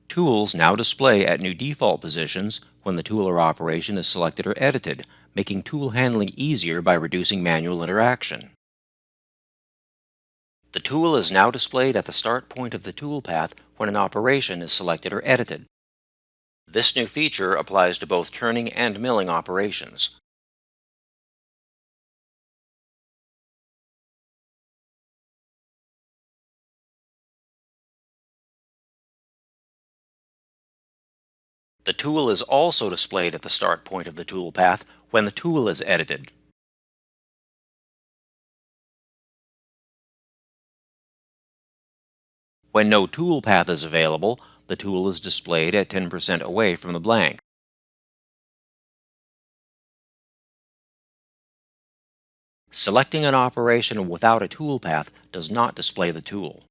Tools now display at new default positions when the tool or operation is selected or edited, making tool handling easier by reducing manual interaction. The tool is now displayed at the start point of the toolpath when an operation is selected or edited. This new feature applies to both turning and milling operations. The tool is also displayed at the start point of the toolpath when the tool is edited. When no toolpath is available, the tool is displayed at 10% away from the blank. Selecting an operation without a toolpath does not display the tool.